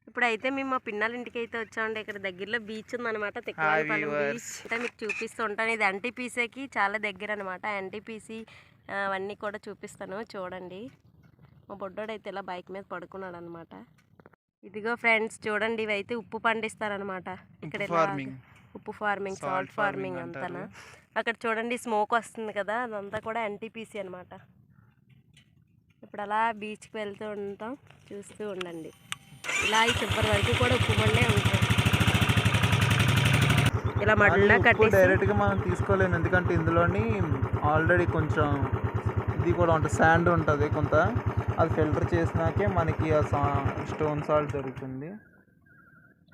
ఇప్పుడైతే మేము మా పిన్నల ఇంటికి అయితే వచ్చామండి. ఇక్కడ దగ్గరలో బీచ్ ఉందన్నమాట, తిక్కవానిపాలెం బీచ్. అంటే మీకు చూపిస్తూ ఉంటాను. ఇది ఎన్టీపీసీకి చాలా దగ్గర అనమాట. ఎన్టీపీసీ అవన్నీ కూడా చూపిస్తాను చూడండి. మా బొడ్డోడు అయితే ఇలా బైక్ మీద పడుకున్నాడు అనమాట. ఇదిగో ఫ్రెండ్స్ చూడండి, ఇవైతే ఉప్పు పండిస్తారనమాట. ఇక్కడ ఉప్పు ఫార్మింగ్, సాల్ట్ ఫార్మింగ్ అంతానా. అక్కడ చూడండి స్మోక్ వస్తుంది కదా, అదంతా కూడా ఎన్టీపీసీ అనమాట. ఇప్పుడు అలా బీచ్కి వెళ్తూ ఉంటాం, చూస్తూ ఉండండి. ఇలా ఈ చివరి వరకు కూడా ఉప్పు బండే ఉంటుంది. ఇలా మళ్ళీ కట్టి డైరెక్ట్గా మనం తీసుకోలేము, ఎందుకంటే ఇందులోని ఆల్రెడీ కొంచెం ఇది కూడా ఉంటుంది, శాండ్ ఉంటుంది కొంత. అది ఫిల్టర్ చేసినాకే మనకి ఆ స్టోన్ సాల్ట్ దొరుకుతుంది.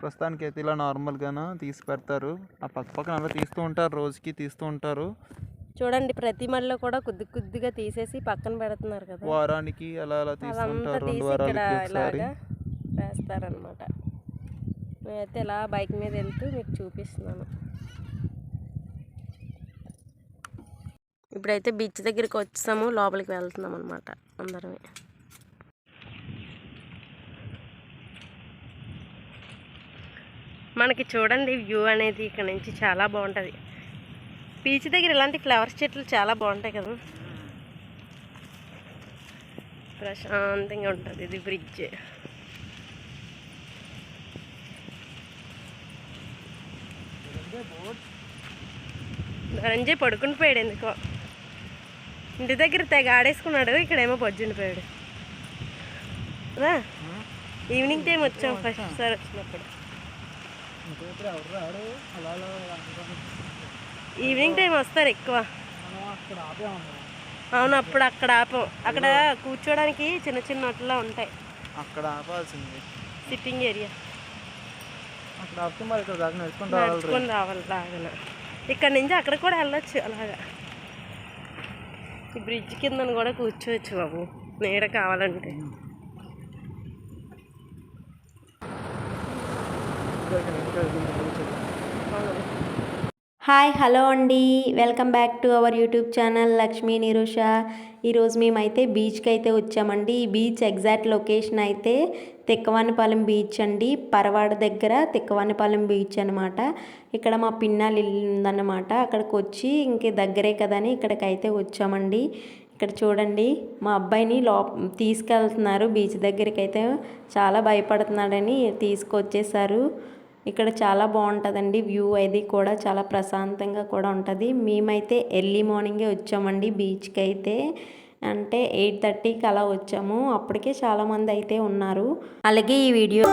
ప్రస్తుతానికి అయితే ఇలా నార్మల్గానే తీసి పెడతారు. ఆ పక్కన అలా తీస్తూ ఉంటారు, రోజుకి తీస్తూ ఉంటారు. చూడండి ప్రతి మళ్ళీ కూడా కొద్దిగా తీసేసి పక్కన పెడుతున్నారు కదా, వారానికి అలా అలా తీసుకుంటారు, 2 వారాలకి ఒకసారి వేస్తారనమాట. నేనైతే ఇలా బైక్ మీద వెళ్తూ మీకు చూపిస్తున్నాను. ఇప్పుడైతే బీచ్ దగ్గరికి వచ్చాము, లోపలికి వెళ్తున్నాం అనమాట అందరమే. మనకి చూడండి వ్యూ అనేది ఇక్కడ నుంచి చాలా బాగుంటుంది. బీచ్ దగ్గర ఇలాంటి ఫ్లవర్స్ చెట్లు చాలా బాగుంటాయి కదా, ప్రశాంతంగా ఉంటుంది. ఇది బ్రిడ్జ్. రంజయ్ పడుకుని పోయాడు ఎందుకో, ఇంటి దగ్గర తెగ ఆడేసుకున్నాడు, ఇక్కడేమో పొద్దుండిపోయాడు. ఈవినింగ్ టైం వచ్చాం ఫస్ట్ సార్ వచ్చినప్పుడు. ఈవినింగ్ టైం వస్తారు ఎక్కువ. అవును, అప్పుడు అక్కడ ఆపం. అక్కడ కూర్చోడానికి చిన్న చిన్న అట్లా ఉంటాయి, అక్కడ ఆపాల్సింది సిట్టింగ్ ఏరియా. నడుచుకొని రావాలి లాగా. ఇక్కడ నుంచి అక్కడ కూడా వెళ్ళొచ్చు అలాగా. ఈ బ్రిడ్జ్ కింద కూడా కూర్చోవచ్చు బాబు, నీడ కావాలంటే. హాయ్ హలో అండి, welcome back to our YouTube channel Lakshmi Nirusha. ఈరోజు మేమైతే బీచ్కి అయితే వచ్చామండి. ఈ బీచ్ ఎగ్జాక్ట్ లొకేషన్ అయితే తిక్కవానిపాలెం బీచ్ అండి, పరవాడ దగ్గర తిక్కవానిపాలెం బీచ్ అనమాట. ఇక్కడ మా పిన్నాలు ఇల్లు ఉందన్నమాట. అక్కడికి వచ్చి ఇంక దగ్గరే కదని ఇక్కడికైతే వచ్చామండి. ఇక్కడ చూడండి మా అబ్బాయిని తీసుకెళ్తున్నారు బీచ్ దగ్గరికి. అయితే చాలా భయపడుతున్నాడని తీసుకొచ్చేసారు. ఇక్కడ చాలా బాగుంటుందండి వ్యూ, అది కూడా చాలా ప్రశాంతంగా కూడా ఉంటుంది. మేమైతే ఎర్లీ మార్నింగే వచ్చామండి బీచ్కి అయితే, అంటే 8:30కి అలా వచ్చాము. అప్పటికే చాలామంది అయితే ఉన్నారు. అలాగే ఈ వీడియో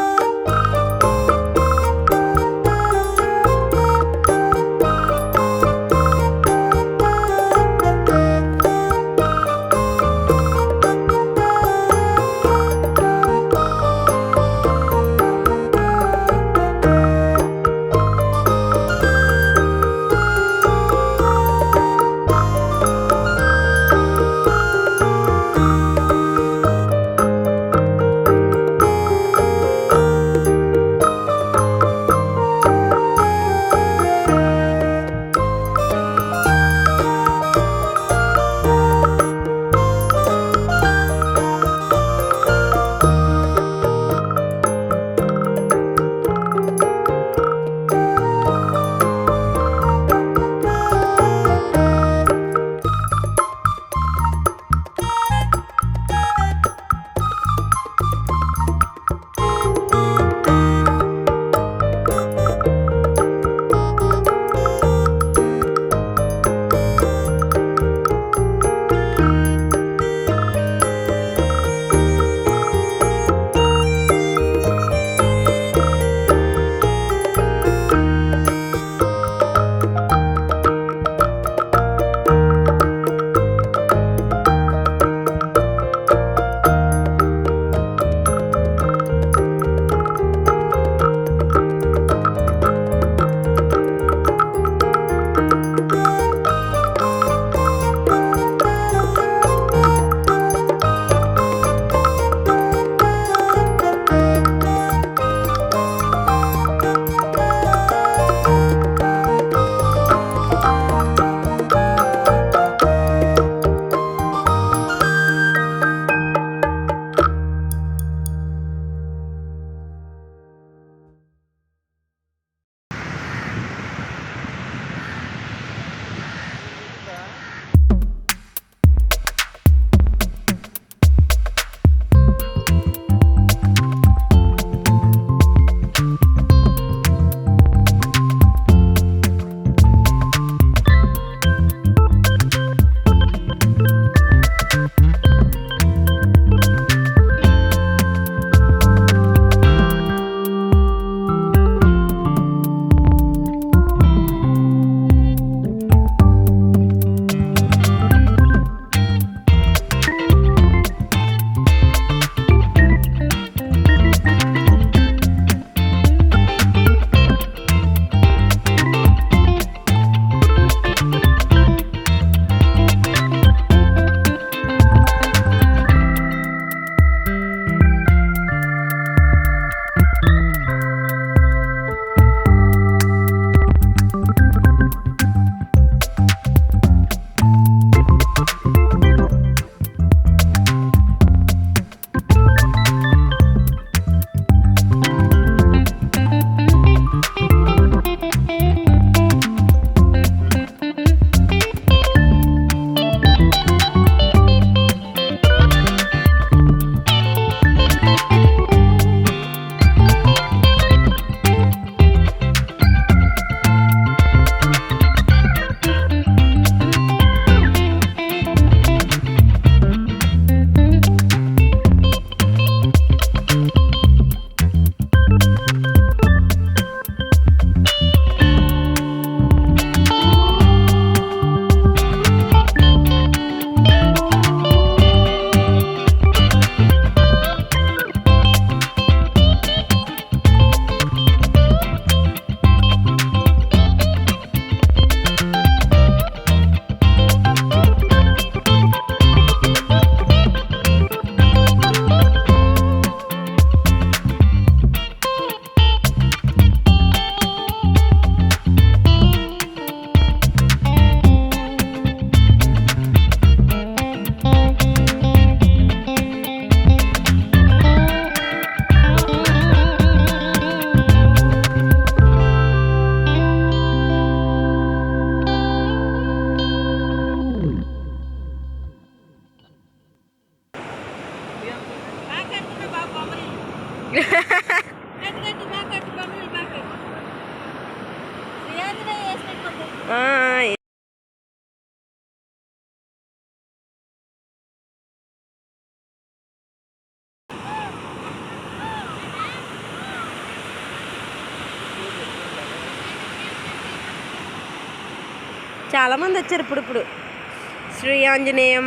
ఆ, చాలా మంది వచ్చారు ఇప్పుడు శ్రీ ఆంజనేయం.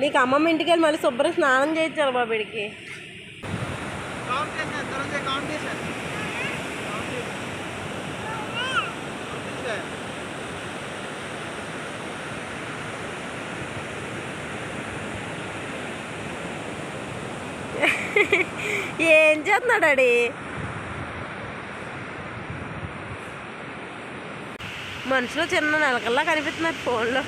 నీకు అమ్మమ్మ ఇంటికి వెళ్ళి మళ్ళీ శుభ్రం స్నానం చేయించాలి బాబు వీడికి. ఏం చేస్తున్నాడు డాడీ? మనుషులు చిన్న నెలకల్లా కనిపిస్తున్నారు ఫోన్లో.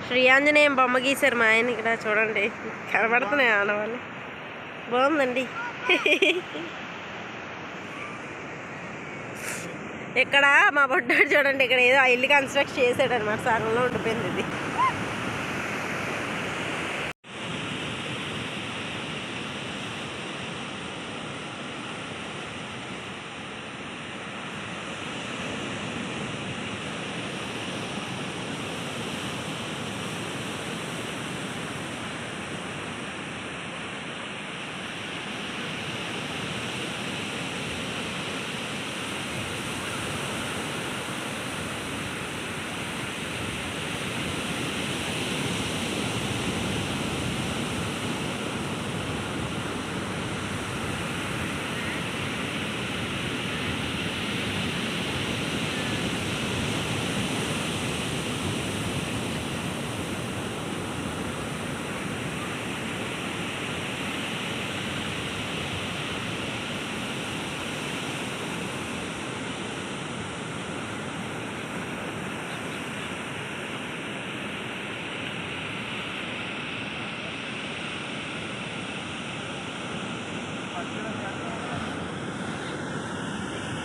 శ్రీ ఆంజనేయం బొమ్మ గీశారు మా ఆయన ఇక్కడ చూడండి, కనబడుతున్నాయి ఆడవాళ్ళు. బాగుందండి. ఇక్కడ మా బొడ్డాడు చూడండి, ఇక్కడ ఏదో ఇల్లు కన్స్ట్రక్ట్ చేసాడు అనమాట, సగంలో ఉండిపోయింది ఇది.